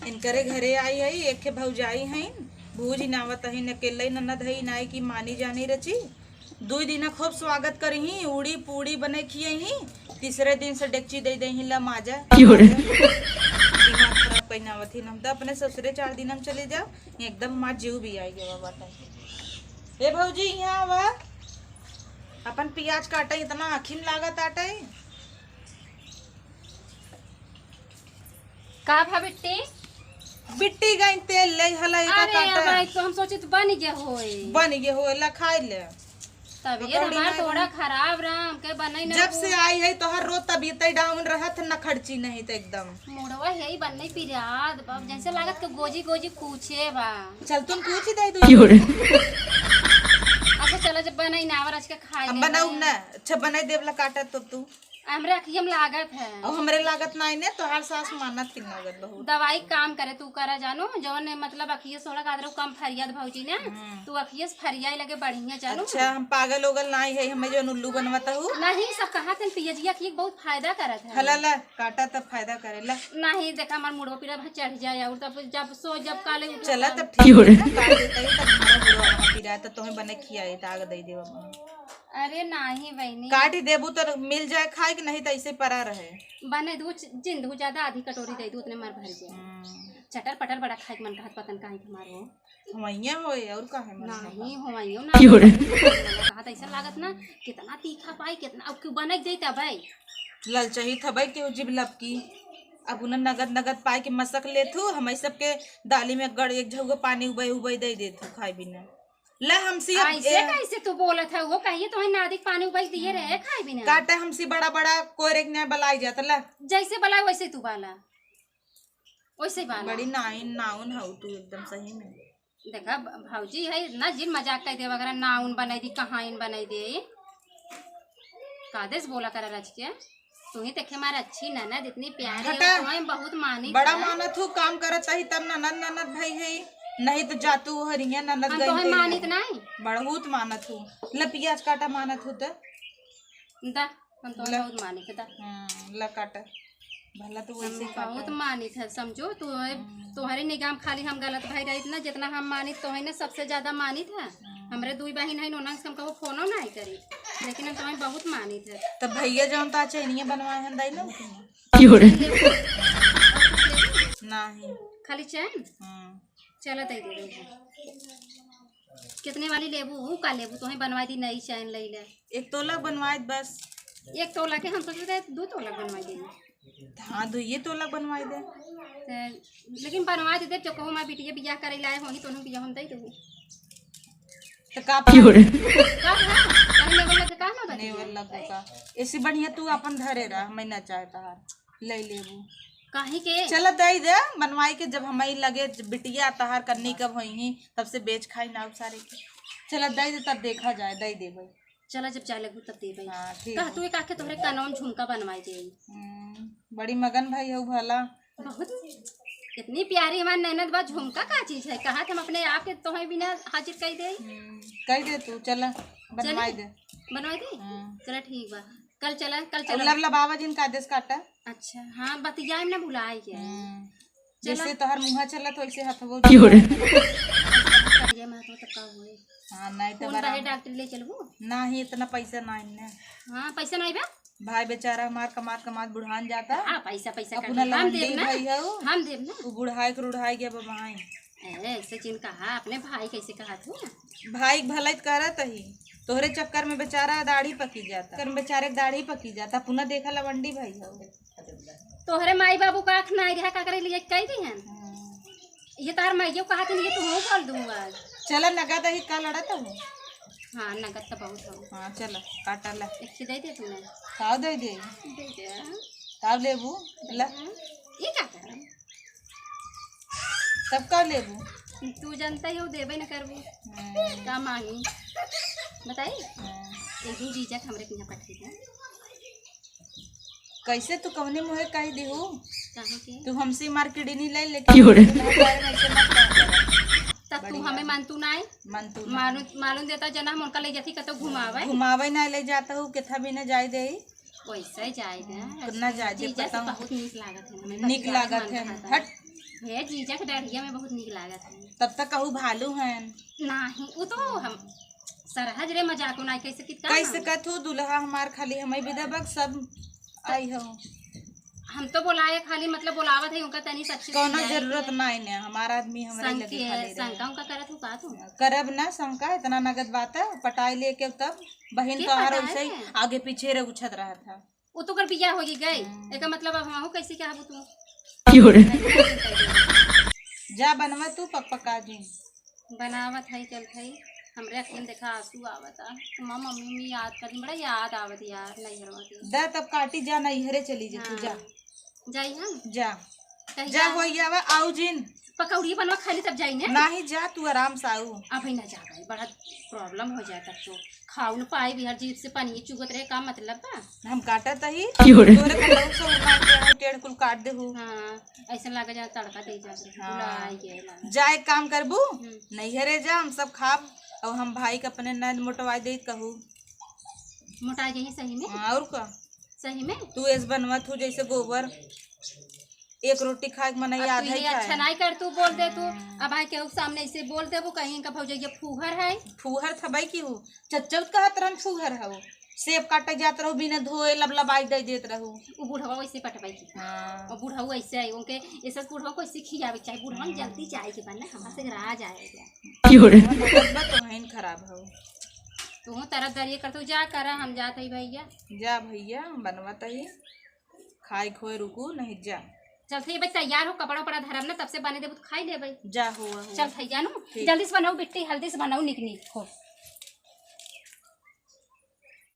इनकरे घरे आई है एक के भौजाई है भूज नावत है अकेले ननद है नाई की मानी जानी रची 2 दिन खूब स्वागत करही उड़ी पूड़ी बने खियही तीसरे दिन से डेक्ची दे दे ला माजा दिमाग खराब कहनावत ही हम तो अपने ससुरे 4 दिन हम चले जाओ एकदम माँ जीव भी आई गया बाटा ए भौजी यहाँ आवा अपन प्याज काटा इतना आखिम लागत आटा का भा बिट्टी बिट्टी गई तेल ले हला का काटा अरे तो हम सोचे तो बन गया होए ला खाई ले तबीयत हमार थोड़ा खराब राम के बनई न जब से आई है तोहर रो तबीयत डाउन रहत न खर्ची नहीं तो एकदम मुड़वा है ही बनई पिराद बाप जैसे लागत के गोजी गोजी पूछे बा चल तुम पूछ दे दो अच्छा चलो जब बनई नावर आज के खाई हम बनाऊ ना अच्छा बनाई देवला काटा तो तू हमरे अखियम लागत है और हमरे लागत नहीं ने तोहार सास मानत की नगत बहुत दवाई काम करे तू करा जानो जौन मतलब अखिये सोड़ा कादरो कम फरियाद भौजी ने तू अखिये फरियाई लगे बढ़िया जानो अच्छा हम पागल ओगल नहीं है हमें जो उल्लू बनवाता हूँ नहीं सब कहा थे पियजिया की बहुत फायदा करत है हला ला काटा तब फायदा करे ला नहीं देखा हमार मुड़वा पीड़ा चढ़ जाए और तब जब सो जब काले चला तब ठीक है काट देता है तब हमारा बुढ़वा पीड़ा तो तुम्हें बने खियाए ताग दे देवा अरे नहीं बहनी काट ही देबू तो मिल जाए खाए कि नहीं तो ऐसे पड़ा रहे बने दूध जिंदू ज्यादा आधी कटोरी दे दूध ने मर भर जाए चटर पटर बड़ा खाए मन कहत पतन काहे के मारो हमैया होए और काहे मन नहीं होइयो ना कहत ऐसा लागत ना कितना तीखा पाई कितना अब क्यों बनक देता भाई लल चाहिए था भाई के जिब लपकी अब उन्हें नगद नगद पाए के मसक लेथू हम सब के दाली में गड़ एक झुगो पानी उबई उबई दे देथू खाए बिना ला हमसी ऐसे कैसे तू बोलत है वो कहिए तो नादिक पानी उबाल दिए रहे खाए बिना काटा हमसी बड़ा बड़ा कोरेक ने बलाई जाता ला जैसे बला वैसे तू बाला वैसे बाला बड़ी नाइन नाउन हऊ तू एकदम सही में देखा भौजी है ना जिन मजाक कर दे वगैरह नाउन बनाई दी कहाँ इन बनाई दे कादेश बोला कर रच के तू ही देखे मार अच्छी ननद इतनी प्यारी है बहुत मानी बड़ा मानत हूँ काम करत ही तब ननद ननद भाई है नहीं तो जातू हरिया ननद गई तो मानित नहीं बहुत मानत हूँ ल प्याज काटा मानत हूँ तो दा हम तो बहुत मानित दा ल काटा भला तू वैसे बहुत मानित है समझो तू तुम्हारे निगाह खाली हम गलत भाई रही ना जितना हम मानित तो है ना सबसे ज्यादा मानित है हमरे 2 बहन है नोना हम कहो फोनो नहीं करी लेकिन हम तुम्हें बहुत मानित है तब भैया जौन ता चाहिए बनवाए हम दाई लो नहीं खाली चैन चलो दे दे कितने वाली लेबू का लेबू तुम्हें बनवा दी नई चैन ले ले 1 तोला बनवाए बस 1 तोला के हम सोच रहे 2 तोला बनवा देंगे हाँ 2 तोला बनवाए दे लेकिन बनवा दे जो कहो मैं बिटिया बियाह करे लाए होनी तो बियाह हम दे दूँ तो का का ऐसे बढ़िया तू अपन धरे रह मैं ना चाहता ले लेबू काहे के चलो दे दे बनवाई के जब हमें लगे बिटिया तहार करनी कब होई तब से बेच खाई ना सारे के चलो दे दे तब देखा जाए दे दे भाई चला जब चाहे लगू तब दे भाई हां ठीक कह तू काके तोहरे कानून झुमका बनवाई दे बड़ी मगन भाई हो भला बहुत इतनी प्यारी हमारी ननद बा झुमका का चीज है कहा हम अपने आप के तोहे बिना हाजिर कह दे तू चला बनवाई दे चला ठीक बा कल चला लब बाबा जिन का आदेश काटा अच्छा हाँ बतिया ना भुलाए के जैसे तोहर मुंह चला तो ऐसे हथबो हां नहीं तो बड़ा डॉक्टर ले चलबो नहीं इतना पैसा नहीं ने हां पैसा नहीं बा भाई बेचारा हमार कमात बुढ़ान जाता हां पैसा हम देब ना हम देब ना वो बुढ़ाई के बबाई ऐसे जिन कहा अपने भाई कैसे कहा तू भाई भलाई करत ही तोहरे चक्कर में बेचारा दाढ़ी पकी जाता कर बेचारे दाढ़ी पकी जाता पुनः देखा लवंडी भाई हो तोहरे माई बाबू का आँख नहीं रहा का करे लिए कह दी हैं ये तार माइयो कहा थी ये तो हूँ बोल दूंगा चला नगद ही का लड़त हूँ हाँ नगद तो बहुत हो हाँ चला काटा ला एक दे दे तूने काव दे काव लेबू ला ये क्या कर तब का लेबू तू जानता ही हो देबे न करबू का मांगी बताई एक जीजा हमरे के यहाँ पठी है कैसे तू कवने मुहे कह दी हो तू हमसे मार्केट नहीं ले लेकिन तब तू हमें मानतू ना मालूम देता जना हम उनका ले जाती कतो घुमावे ना ले जाता हूँ केथा भी न जाए दे वैसे जाए ना जाए दे बहुत नीक लागत है नीक लागत है हट ये जीजा के डाढ़िया में बहुत निक लागत है। तब तक कहू भालू हैं नहीं वो तो हम सरहज रे मजाक नहीं कैसे कितना कैसे कहतू दुल्हा हमार खाली हमें विदा बक सब आई हो। हम तो बुलाए खाली मतलब बुलावत है उनका तनी सच्ची कोनो जरूरत नहीं ने हमारा आदमी हमारे लगे खाली रहे। शंका उनका करत हूँ का तू करब ना शंका इतना नगद बात है पटाई लेके तब बहन तो आर वैसे ही आगे पीछे रे उछत रहा था। वो तो कर बिया हो गई एक मतलब अब हम कैसे क्या तू जा बनवा तू पक पका जी बनावत है चल भाई हमरे अखिन देखा आंसू आवता तुम मम्मी में याद करी बड़ा याद आवत यार नहीं हरवा दा तब काटी जा नहीं हरे चली जा तू जा जाई हम जा जा हो जावा आऊ जिन पकौड़ी बनवा खाली तब जाई ने नहीं जा तू आराम से आऊ अब ही ना जा भाई बड़ा प्रॉब्लम हो जाता तो खाऊ न पाए भी हर जीव से पानी चुगत रहे का मतलब बा हम काटत ही तोरे कलौ से उमा के टेढ़ कुल काट देहू। हां ऐसा लागे जा तड़का दे जा बुलाई के जा एक काम करबू नहीं हरे जा हम सब खाब और हम भाई के अपने नंद मोटवाई दे कहू मोटा यही सही में और का सही में तू ऐस बनवत हो जैसे गोबर एक रोटी खाए के मन याद है अच्छा नहीं कर तू बोल दे तू अब भाई के सामने ऐसे बोल दे वो कहीं का भौजैया फूहर है फूहर थबाई की हो चच्चौत कहत रहन फूहर हो सेब काटे जात रहो बिना धोए लबलबाई दे देत रहो वो बूढ़वा वैसे पटवाई की हां और बूढ़वा ऐसे है उनके ऐसा बूढ़वा को ऐसे खियावे चाहिए बूढ़वा जल्दी जाए के बनना हमरा से राज आएगा तो हइन खराब हो तू तरफ दरिए कर तू जा कर हम जात है भैया जा भैया बनवत ही खाई खोए रुकू नहीं जा चल भाई भाई तैयार हो कपड़ा उपड़ा धरम ना तब से बने देबू तो खाई ले भाई जा हुआ चल भैया नु जल्दी से बनाओ बिट्टी हल्दी से बनाओ निक निक हो